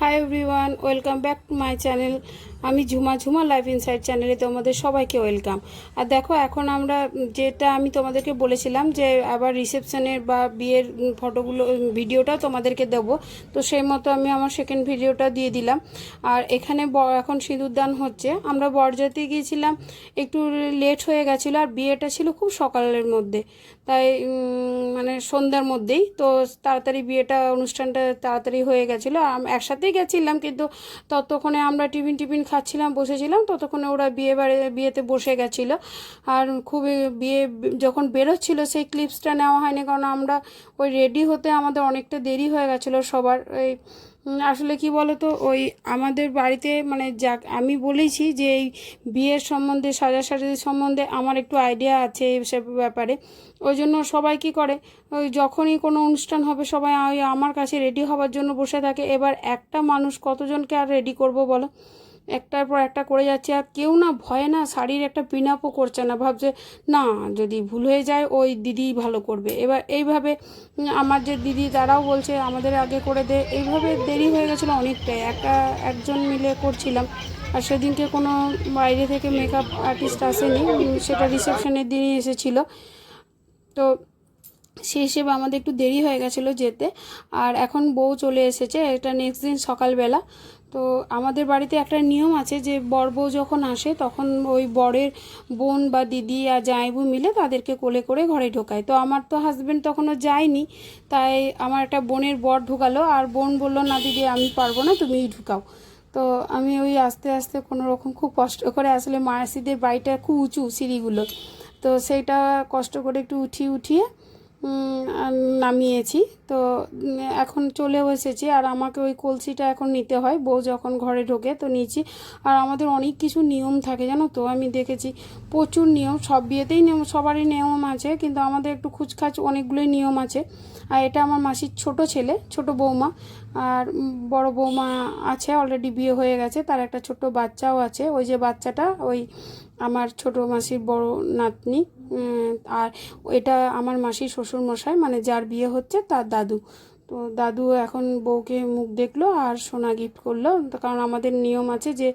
Hi everyone, welcome back to my channel. আমি Jhuma life inside চ্যানেলে তোমাদের সবাইকে ওয়েলকাম। আর দেখো, এখন আমরা যেটা আমি তোমাদেরকে বলেছিলাম যে আবার রিসেপশনের বা বিয়ের ফটোগুলো ভিডিওটাও তোমাদেরকে দেবো, তো সেই মতো আমি আমার সেকেন্ড ভিডিওটা দিয়ে দিলাম। আর এখানে এখন সিঁদুরদান হচ্ছে। আমরা বরযাত্রী গিয়েছিলাম, একটু লেট হয়ে গেছিলো, আর বিয়েটা ছিল খুব সকালের মধ্যে, তাই মানে সন্ধ্যার মধ্যেই তো তাড়াতাড়ি বিয়েটা অনুষ্ঠানটা তাড়াতাড়ি হয়ে গেছিলো। একসাথেই গেছিলাম, কিন্তু ততক্ষণে আমরা টিফিন খাচ্ছিলাম, বসেছিলাম, ততক্ষণে ওরা বিয়েতে বসে গেছিলো। আর খুবই বিয়ে যখন বেরোচ্ছিল সেই ক্লিপসটা নেওয়া হয়নি, কারণ আমরা ওই রেডি হতে আমাদের অনেকটা দেরি হয়ে গেছিলো সবার। ওই আসলে কি বলো তো, ওই আমাদের বাড়িতে মানে যাক আমি বলেছি যে এই বিয়ের সম্বন্ধে সাজাসাজির সম্বন্ধে আমার একটু আইডিয়া আছে এইসব ব্যাপারে। ওই জন্য সবাই কী করে, ওই যখনই কোনো অনুষ্ঠান হবে সবাই ওই আমার কাছে রেডি হওয়ার জন্য বসে থাকে। এবার একটা মানুষ কতজনকে আর রেডি করব বলো, একটার পর একটা করে যাচ্ছে, আর কেউ না ভয়ে না শাড়ির একটা পিন আপও করছে না, ভাবছে না যদি ভুল হয়ে যায় ওই দিদি ভালো করবে। এবার এইভাবে আমার যে দিদি তারাও বলছে আমাদের আগে করে দে, এইভাবে দেরি হয়ে গেছিলো অনেকটাই। একজন মিলে করছিলাম। আর সেদিনকে কোনো বাইরে থেকে মেকআপ আর্টিস্ট আসেনি, সেটা রিসেপশনের দিনই এসেছিলো। তো সেই হিসেবে আমাদের একটু দেরি হয়ে গেছিলো যেতে। আর এখন বউ চলে এসেছে, এটা নেক্সট দিন সকালবেলা। তো আমাদের বাড়িতে একটা নিয়ম আছে যে বর বউ যখন আসে তখন ওই বরের বোন বা দিদি আর জামাইবু মিলে তাদেরকে কোলে করে ঘরে ঢোকায়। তো আমার তো হাজব্যান্ড তখনও যায়নি, তাই আমার একটা বোনের বর ঢুকালো, আর বোন বলল না দিদি আমি পারবো না, তুমিই ঢুকাও। তো আমি ওই আস্তে আস্তে কোনো রকম খুব কষ্ট করে, আসলে মায়াসিদের বাড়িটা খুব উঁচু সিঁড়িগুলো, তো সেইটা কষ্ট করে একটু উঠিয়ে নামিয়েছি। তো এখন চলেও এসেছি, আর আমাকে ওই কলসিটা এখন নিতে হয় বউ যখন ঘরে ঢোকে, তো নিয়েছি। আর আমাদের অনেক কিছু নিয়ম থাকে জানো তো, আমি দেখেছি প্রচুর নিয়ম, সব বিয়েতেই নিয়ম, সবারই নিয়ম আছে, কিন্তু আমাদের একটু খুচখাচ অনেকগুলোই নিয়ম আছে। আর এটা আমার মাসির ছোট ছেলে, ছোট বৌমা, আর বড় বৌমা আছে অলরেডি, বিয়ে হয়ে গেছে, তার একটা ছোট বাচ্চাও আছে। ওই যে বাচ্চাটা ওই আমার ছোট মাসির বড় নাতনি। আর এটা আমার মাসির শ্বশুরমশাই, মানে যার বিয়ে হচ্ছে তার দাদু। তো দাদু এখন বউকে মুখ দেখলো আর সোনা গিফট করলো, কারণ আমাদের নিয়ম আছে যে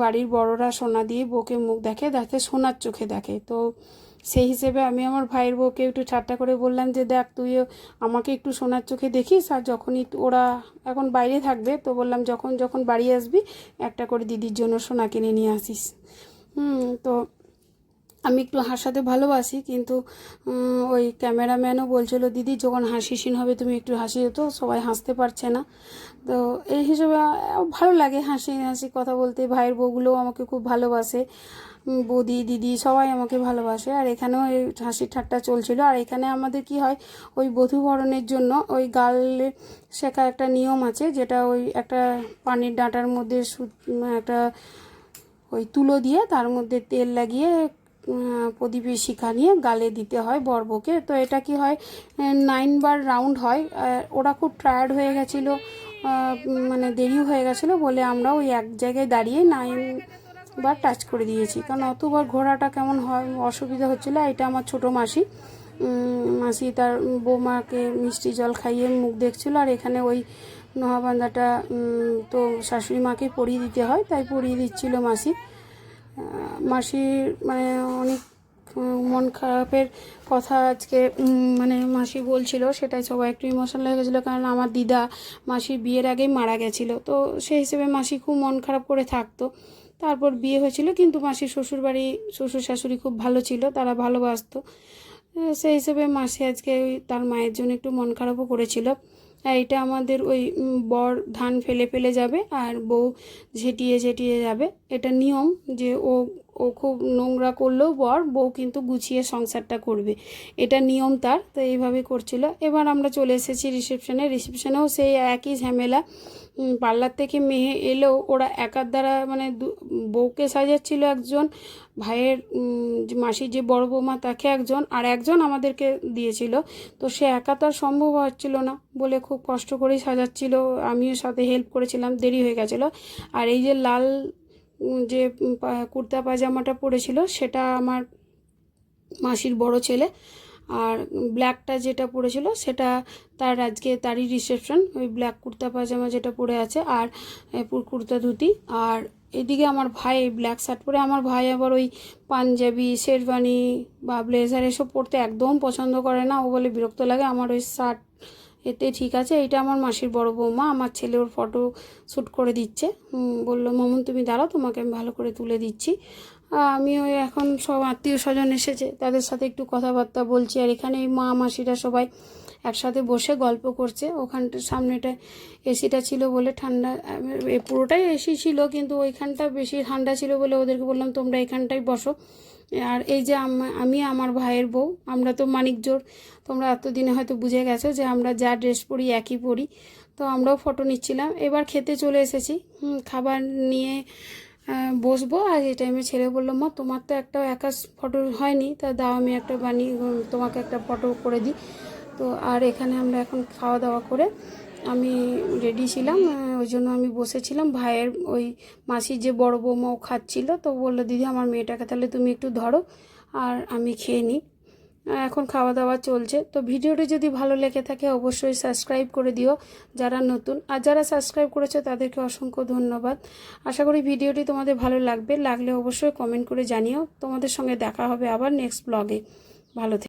বাড়ির বড়রা সোনা দিয়ে বউকে মুখ দেখে, সোনার চোখে দেখে। তো সেই হিসেবে আমি আমার ভাইয়ের বউকে একটু ঠাট্টা করে বললাম যে দেখ তুইও আমাকে একটু সোনার চোখে দেখিস, আর যখনই ওরা এখন বাইরে থাকবে তো বললাম যখন যখন বাড়ি আসবি একটা করে দিদির জন্য সোনা কিনে নিয়ে আসিস। তো আমি একটু হাসাতে ভালোবাসি, কিন্তু ওই ক্যামেরাম্যানও বলছিল দিদি যখন হাসি সিন হবে তুমি একটু হাসিও, তো সবাই হাসতে পারছে না। তো এই হিসেবে ভালো লাগে হাসি হাসি কথা বলতে। ভাইয়ের বউগুলোও আমাকে খুব ভালোবাসে, বৌদি দিদি সবাই আমাকে ভালোবাসে। আর এখানেও এই হাসি ঠাট্টা চলছিল। আর এখানে আমাদের কি হয়, ওই বধূবরণের জন্য ওই গালে শেখা একটা নিয়ম আছে, যেটা ওই একটা পানির ডাঁটার মধ্যে একটা ওই তুলো দিয়ে তার মধ্যে তেল লাগিয়ে প্রদীপের শিখা নিয়ে গালে দিতে হয় বরবউকে। তো এটা কি হয় 9 বার রাউন্ড হয়। ওরা খুব টায়ার্ড হয়ে গেছিলো, মানে দেরি হয়ে গেছিলো বলে আমরা ওই এক জায়গায় দাঁড়িয়ে 9 বার টাচ করে দিয়েছি, কারণ অতবার ঘোরাটা কেমন হয় অসুবিধা হচ্ছিলো। এটা আমার ছোটো মাসি, মাসি তার বৌমাকে মিষ্টি জল খাইয়ে মুখ দেখছিলো। আর এখানে ওই নহাবান্ধাটা তো শাশুড়ি মাকে পরিয়ে দিতে হয়, তাই পরিয়ে দিচ্ছিলো মাসি। মাসির মানে অনেক মন খারাপের কথা আজকে মানে মাসি বলছিল, সেটাই সবাই একটু ইমোশনাল হয়ে গেছিলো, কারণ আমার দিদা মাসির বিয়ের আগেই মারা গেছিলো। তো সেই হিসেবে মাসি খুব মন খারাপ করে থাকতো। তারপর বিয়ে হয়েছিল, কিন্তু মাসির শ্বশুরবাড়ি শ্বশুর শাশুড়ি খুব ভালো ছিল, তারা ভালোবাসতো। সেই হিসেবে মাসি আজকে তার মায়ের জন্য একটু মন খারাপও করেছিল। এটা আমাদের ওই বর ধান ফেলে ফেলে যাবে আর বউ ঝেঁটিয়ে যাবে, এটা নিয়ম যে ও ও খুব নোংরা করলেও বউ কিন্তু গুছিয়ে সংসারটা করবে, এটা নিয়ম তার। তো এইভাবে করছিল। এবার আমরা চলে এসেছি রিসেপশনেও সেই একই ঝামেলা। পার্লার থেকে মেয়ে এলেও ওরা একার দ্বারা মানে বউকে সাজাচ্ছিল একজন, ভাইয়ের মাসির যে বড় বৌমা তাকে একজন, আর একজন আমাদেরকে দিয়েছিল। তো সে একা তো আর সম্ভব হচ্ছিল না বলে খুব কষ্ট করেই সাজাচ্ছিল, আমিও সাথে হেল্প করেছিলাম, দেরি হয়ে গেছিলো। আর এই যে লাল যে কুর্তা পাজামাটা পরেছিল সেটা আমার মাসির বড় ছেলে, আর ব্ল্যাকটা যেটা পরেছিল সেটা আজকে তারই রিসেপশন, ওই ব্ল্যাক কুর্তা পাজামা যেটা পরে আছে আর কুর্তা ধুতি। আর এদিকে আমার ভাই ব্ল্যাক শার্ট পরে, আমার ভাই আবার ওই পাঞ্জাবি শেরওয়ানি বা ব্লেজার এসব পরতে একদম পছন্দ করে না, ও বলে বিরক্ত লাগে। আমার ওই শার্ট এতে ঠিক আছে। এটা আমার মাসির বড় বৌমা, আমার ছেলে ওর ফটো শ্যুট করে দিচ্ছে। বললো মামুন তুমি দাঁড়াও, তোমাকে আমি ভালো করে তুলে দিচ্ছি। আমি ওই এখন সব আত্মীয় স্বজন এসেছে, তাদের সাথে একটু কথাবার্তা বলছি। আর এখানে এই মা মাসিরা সবাই একসাথে বসে গল্প করছে। ওখানটার সামনেটা এসিটা ছিল বলে ঠান্ডা, পুরোটাই এসি ছিল কিন্তু ওইখানটা বেশি ঠান্ডা ছিল বলে ওদেরকে বললাম তোমরা এখানটাই বসো। আর এই যে আমি আমার ভাইয়ের বউ, আমরা তো মানিকজোড়, তোমরা এতদিনে হয়তো বুঝে গেছো যে আমরা যা ড্রেস পরি একই পরি। তো আমরাও ফটো নিচ্ছিলাম। এবার খেতে চলে এসেছি, খাবার নিয়ে বসবো। আর এই টাইমে ছেলে বললো মা তোমার তো একটা একা ফটো হয়নি, তা দাও আমি একটা বানিয়ে তোমাকে একটা ফটো করে দিই। তো আর এখানে আমরা এখন খাওয়া দাওয়া করে আমি রেডি ছিলাম, ওই জন্য আমি বসেছিলাম। ভাইয়ের ওই মাসির যে বড় বৌমা ও খাচ্ছিলো, তো বললো দিদি আমার মেয়েটাকে তাহলে তুমি একটু ধরো আর আমি খেয়ে নিই। এখন খাওয়া দাওয়া চলছে। তো ভিডিওটি যদি ভালো লেগে থাকে অবশ্যই সাবস্ক্রাইব করে দিও যারা নতুন, আর যারা সাবস্ক্রাইব করেছো তাদেরকে অসংখ্য ধন্যবাদ। আশা করি ভিডিওটি তোমাদের ভালো লাগবে, লাগলে অবশ্যই কমেন্ট করে জানিও। তোমাদের সঙ্গে দেখা হবে আবার নেক্সট ব্লগে। ভালো থেকো।